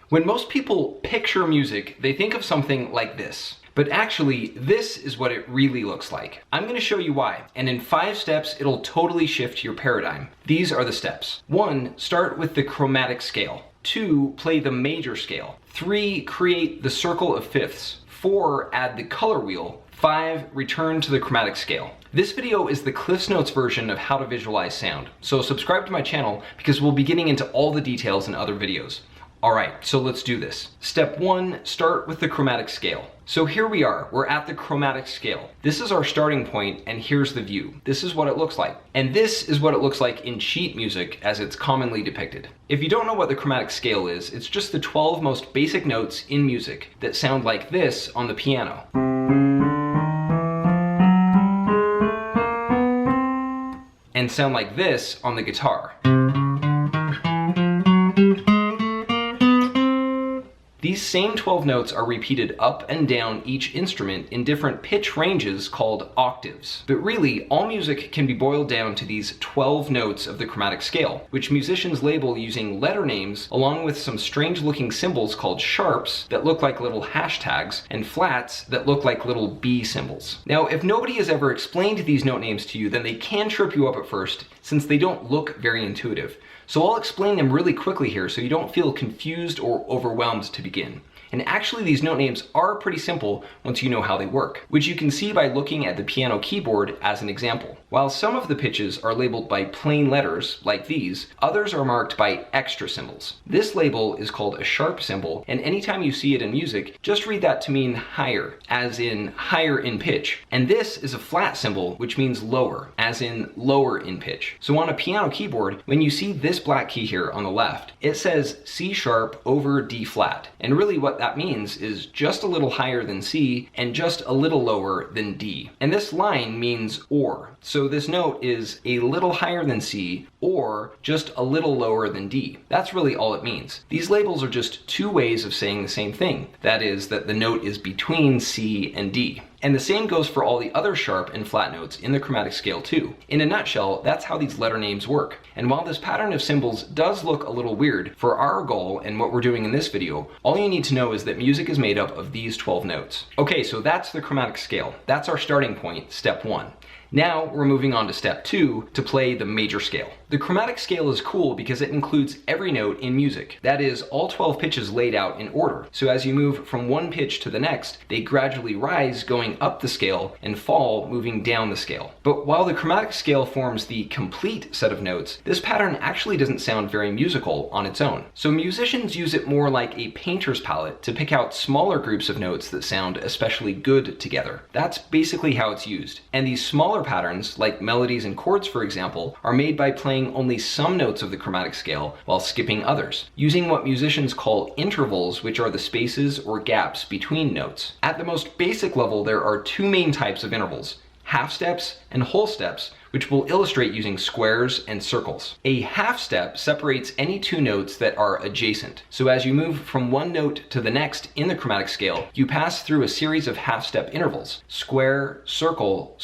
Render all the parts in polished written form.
When most people picture music, they think of something like this. But actually, this is what it really looks like. I'm going to show you why, and in 5 steps, it'll totally shift your paradigm. These are the steps. 1. Start with the chromatic scale. 2. Play the major scale. 3. Create the circle of fifths. 4. Add the color wheel. 5. Return to the chromatic scale. This video is the Cliff's Notes version of how to visualize sound, so subscribe to my channel because we'll be getting into all the details in other videos. Alright, so let's do this. Step 1, start with the chromatic scale. So here we are, we're at the chromatic scale. This is our starting point, and here's the view. This is what it looks like. And this is what it looks like in sheet music as it's commonly depicted. If you don't know what the chromatic scale is, it's just the 12 most basic notes in music that sound like this on the piano. And sound like this on the guitar. These same 12 notes are repeated up and down each instrument in different pitch ranges called octaves. But really, all music can be boiled down to these 12 notes of the chromatic scale, which musicians label using letter names along with some strange looking symbols called sharps that look like little hashtags and flats that look like little B symbols. Now, if nobody has ever explained these note names to you, then they can trip you up at first since they don't look very intuitive. So I'll explain them really quickly here so you don't feel confused or overwhelmed to begin. And actually these note names are pretty simple once you know how they work, which you can see by looking at the piano keyboard as an example. While some of the pitches are labeled by plain letters, like these, others are marked by extra symbols. This label is called a sharp symbol, and anytime you see it in music, just read that to mean higher, as in higher in pitch. And this is a flat symbol, which means lower, as in lower in pitch. So on a piano keyboard, when you see this black key here on the left, it says C sharp over D flat. And really what that means is just a little higher than C and just a little lower than D. And this line means or. So this note is a little higher than C or just a little lower than D. That's really all it means. These labels are just 2 ways of saying the same thing. That is, that the note is between C and D. And the same goes for all the other sharp and flat notes in the chromatic scale too. In a nutshell, that's how these letter names work. And while this pattern of symbols does look a little weird, for our goal and what we're doing in this video, all you need to know is that music is made up of these 12 notes. Okay, so that's the chromatic scale. That's our starting point, step 1. Now we're moving on to step 2 to play the major scale. The chromatic scale is cool because it includes every note in music. That is, all 12 pitches laid out in order. So as you move from one pitch to the next, they gradually rise going up the scale and fall moving down the scale. But while the chromatic scale forms the complete set of notes, this pattern actually doesn't sound very musical on its own. So musicians use it more like a painter's palette to pick out smaller groups of notes that sound especially good together. That's basically how it's used. And these smaller patterns, like melodies and chords for example, are made by playing only some notes of the chromatic scale while skipping others, using what musicians call intervals, which are the spaces or gaps between notes. At the most basic level, there are 2 main types of intervals: half steps and whole steps, which we'll illustrate using squares and circles. A half step separates any 2 notes that are adjacent. So as you move from one note to the next in the chromatic scale, you pass through a series of half step intervals: square, circle,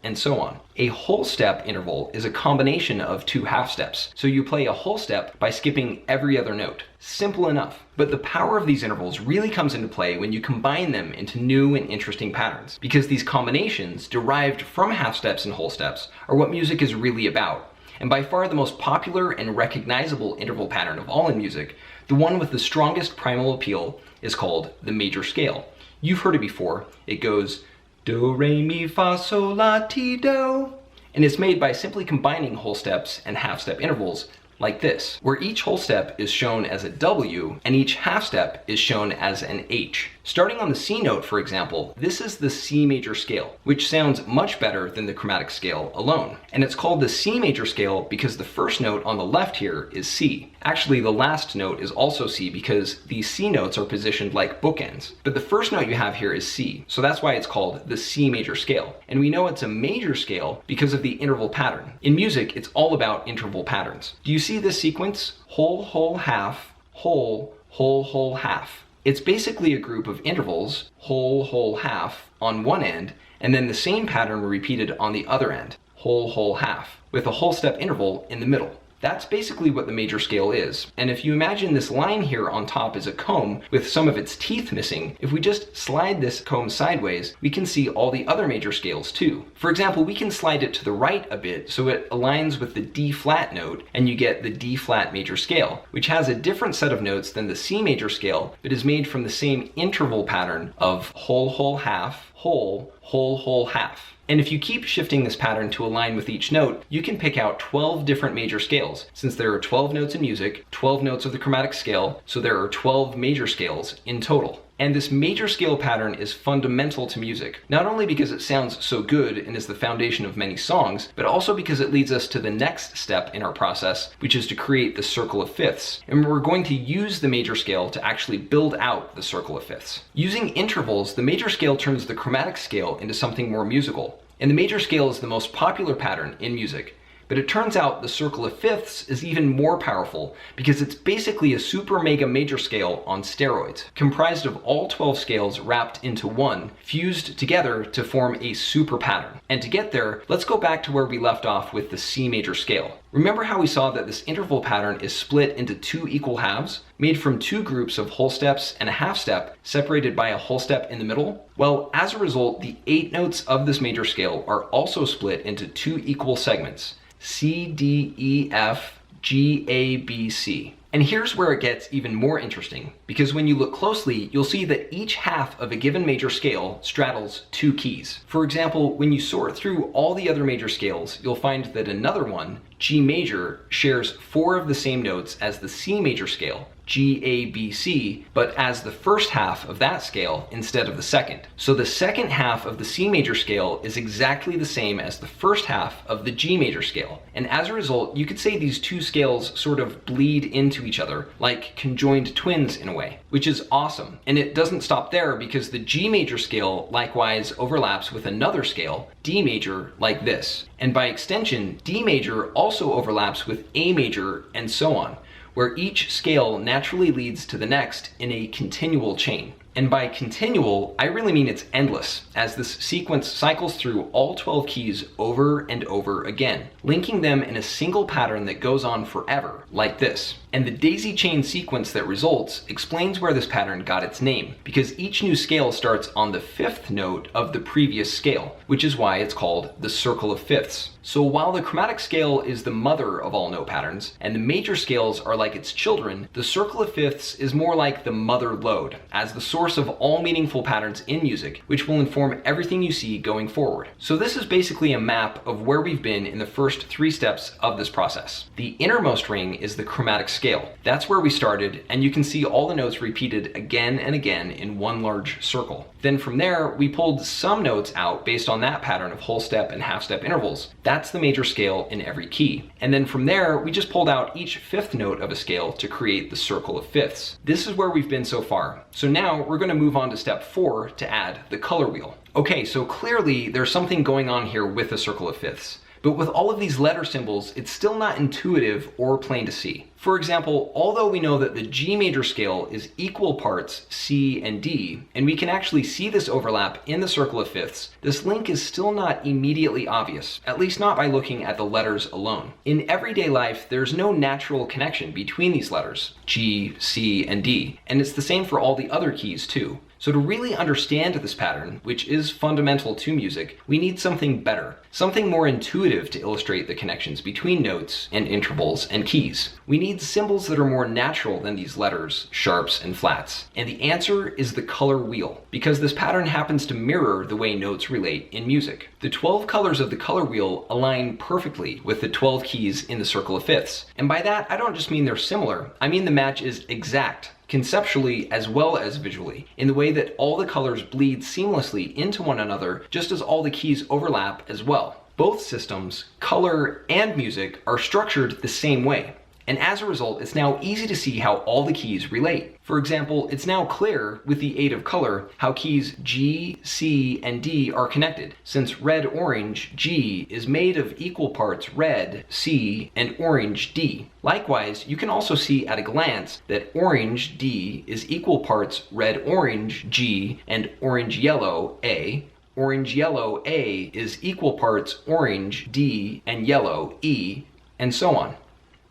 and so on. A whole step interval is a combination of 2 half steps. So you play a whole step by skipping every other note. Simple enough. But the power of these intervals really comes into play when you combine them into new and interesting patterns, because these combinations, derived from half steps and whole steps, are what music is really about. And by far the most popular and recognizable interval pattern of all in music, the one with the strongest primal appeal, is called the major scale. You've heard it before. It goes do, re, mi, fa, sol, la, ti, do. And it's made by simply combining whole steps and half step intervals like this, where each whole step is shown as a W and each half step is shown as an H. Starting on the C note, for example, this is the C major scale, which sounds much better than the chromatic scale alone. And it's called the C major scale because the first note on the left here is C. Actually, the last note is also C because these C notes are positioned like bookends. But the first note you have here is C, so that's why it's called the C major scale. And we know it's a major scale because of the interval pattern. In music, it's all about interval patterns. Do you see this sequence? Whole, whole, half, whole, whole, whole, half. It's basically a group of intervals, whole, whole, half, on one end, and then the same pattern repeated on the other end, whole, whole, half, with a whole step interval in the middle. That's basically what the major scale is. And if you imagine this line here on top is a comb with some of its teeth missing, if we just slide this comb sideways, we can see all the other major scales too. For example, we can slide it to the right a bit so it aligns with the D flat note, and you get the D flat major scale, which has a different set of notes than the C major scale, but is made from the same interval pattern of whole, whole, half, whole, whole, whole, half. And if you keep shifting this pattern to align with each note, you can pick out 12 different major scales. Since there are 12 notes in music, 12 notes of the chromatic scale, so there are 12 major scales in total. And this major scale pattern is fundamental to music, not only because it sounds so good and is the foundation of many songs, but also because it leads us to the next step in our process, which is to create the circle of fifths. And we're going to use the major scale to actually build out the circle of fifths. Using intervals, the major scale turns the chromatic scale into something more musical. And the major scale is the most popular pattern in music. But it turns out the circle of fifths is even more powerful because it's basically a super mega major scale on steroids, comprised of all 12 scales wrapped into one, fused together to form a super pattern. And to get there, let's go back to where we left off with the C major scale. Remember how we saw that this interval pattern is split into two equal halves, made from two groups of whole steps and a half step, separated by a whole step in the middle? Well, as a result, the 8 notes of this major scale are also split into two equal segments. C, D, E, F, G, A, B, C. And here's where it gets even more interesting, because when you look closely, you'll see that each half of a given major scale straddles 2 keys. For example, when you sort through all the other major scales, you'll find that another one, G major, shares 4 of the same notes as the C major scale, G, A, B, C, but as the first half of that scale instead of the second. So the second half of the C major scale is exactly the same as the first half of the G major scale. And as a result, you could say these two scales sort of bleed into each other, like conjoined twins in a way, which is awesome. And it doesn't stop there, because the G major scale likewise overlaps with another scale, D major, like this. And by extension, D major also overlaps with A major, and so on, where each scale naturally leads to the next in a continual chain. And by continual, I really mean it's endless, as this sequence cycles through all 12 keys over and over again, linking them in a single pattern that goes on forever, like this. And the daisy chain sequence that results explains where this pattern got its name, because each new scale starts on the 5th note of the previous scale, which is why it's called the circle of fifths. So while the chromatic scale is the mother of all note patterns, and the major scales are like its children, the circle of fifths is more like the mother lode, as the source of all meaningful patterns in music, which will inform everything you see going forward. So this is basically a map of where we've been in the first 3 steps of this process. The innermost ring is the chromatic scale. That's where we started, and you can see all the notes repeated again and again in one large circle. Then from there, we pulled some notes out based on that pattern of whole step and half step intervals. That's the major scale in every key. And then from there, we just pulled out each 5th note of a scale to create the circle of fifths. This is where we've been so far. So now we're going to move on to step 4 to add the color wheel. Okay, so clearly there's something going on here with the circle of fifths. But with all of these letter symbols, it's still not intuitive or plain to see. For example, although we know that the G major scale is equal parts C and D, and we can actually see this overlap in the circle of fifths, this link is still not immediately obvious, at least not by looking at the letters alone. In everyday life, there's no natural connection between these letters, G, C, and D, and it's the same for all the other keys too. So to really understand this pattern, which is fundamental to music, we need something better, something more intuitive to illustrate the connections between notes and intervals and keys. We need symbols that are more natural than these letters, sharps, and flats. And the answer is the color wheel, because this pattern happens to mirror the way notes relate in music. The 12 colors of the color wheel align perfectly with the 12 keys in the circle of fifths. And by that, I don't just mean they're similar, I mean the match is exact, conceptually as well as visually, in the way that all the colors bleed seamlessly into one another, just as all the keys overlap as well. Both systems, color and music, are structured the same way. And as a result, it's now easy to see how all the keys relate. For example, it's now clear, with the aid of color, how keys G, C, and D are connected, since red-orange G is made of equal parts red, C, and orange D. Likewise, you can also see at a glance that orange D is equal parts red-orange G and orange-yellow A. Orange-yellow A is equal parts orange D and yellow E, and so on.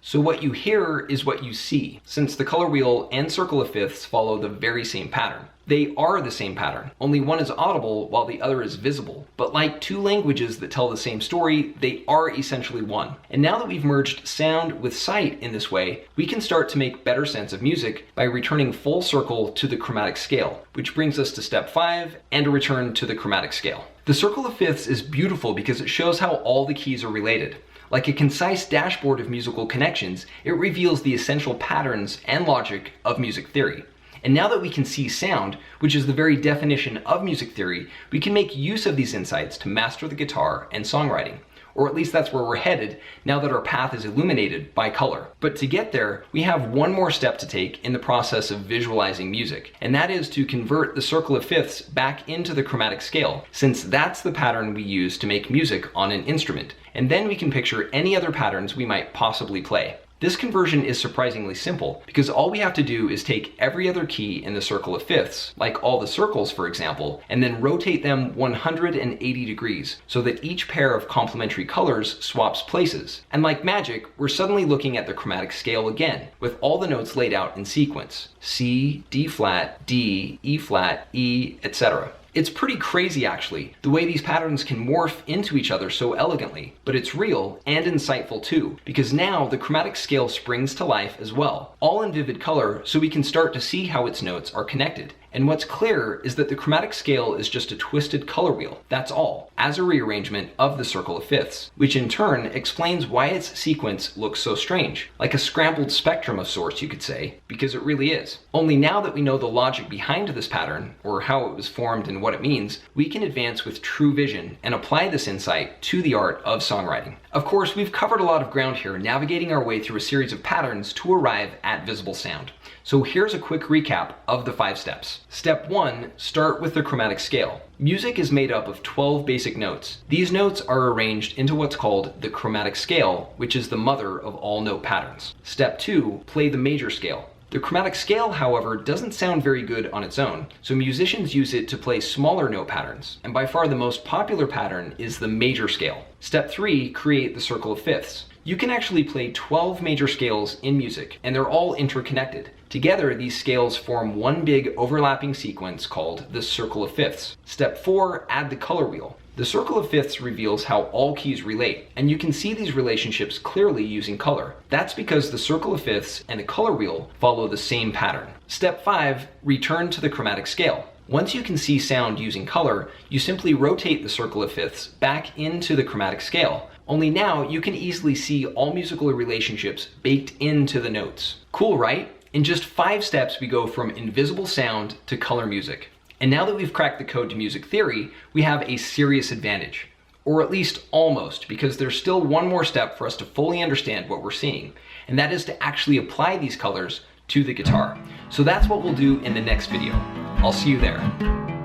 So what you hear is what you see, since the color wheel and circle of fifths follow the very same pattern. They are the same pattern, only one is audible while the other is visible. But like two languages that tell the same story, they are essentially one. And now that we've merged sound with sight in this way, we can start to make better sense of music by returning full circle to the chromatic scale, which brings us to step 5 and a return to the chromatic scale. The circle of fifths is beautiful because it shows how all the keys are related. Like a concise dashboard of musical connections, it reveals the essential patterns and logic of music theory. And now that we can see sound, which is the very definition of music theory, we can make use of these insights to master the guitar and songwriting. Or at least that's where we're headed now that our path is illuminated by color. But to get there, we have one more step to take in the process of visualizing music, and that is to convert the circle of fifths back into the chromatic scale, since that's the pattern we use to make music on an instrument. And then we can picture any other patterns we might possibly play. This conversion is surprisingly simple because all we have to do is take every other key in the circle of fifths, like all the circles for example, and then rotate them 180 degrees so that each pair of complementary colors swaps places. And like magic, we're suddenly looking at the chromatic scale again, with all the notes laid out in sequence: C, D flat, D, E flat, E, etc. It's pretty crazy actually, the way these patterns can morph into each other so elegantly, but it's real and insightful too, because now the chromatic scale springs to life as well, all in vivid color so we can start to see how its notes are connected. And what's clear is that the chromatic scale is just a twisted color wheel, that's all, as a rearrangement of the circle of fifths, which in turn explains why its sequence looks so strange, like a scrambled spectrum of sorts you could say, because it really is. Only now that we know the logic behind this pattern, or how it was formed and what it means, we can advance with true vision and apply this insight to the art of songwriting. Of course, we've covered a lot of ground here, navigating our way through a series of patterns to arrive at visible sound. So here's a quick recap of the 5 steps. Step 1, start with the chromatic scale. Music is made up of 12 basic notes. These notes are arranged into what's called the chromatic scale, which is the mother of all note patterns. Step 2, play the major scale. The chromatic scale, however, doesn't sound very good on its own, so musicians use it to play smaller note patterns, and by far the most popular pattern is the major scale. Step 3, create the circle of fifths. You can actually play 12 major scales in music, and they're all interconnected. Together, these scales form one big overlapping sequence called the circle of fifths. Step 4, add the color wheel. The circle of fifths reveals how all keys relate, and you can see these relationships clearly using color. That's because the circle of fifths and the color wheel follow the same pattern. Step 5, return to the chromatic scale. Once you can see sound using color, you simply rotate the circle of fifths back into the chromatic scale. Only now you can easily see all musical relationships baked into the notes. Cool, right? In just 5 steps, we go from invisible sound to color music. And now that we've cracked the code to music theory, we have a serious advantage. Or at least almost, because there's still one more step for us to fully understand what we're seeing. And that is to actually apply these colors to the guitar. So that's what we'll do in the next video. I'll see you there.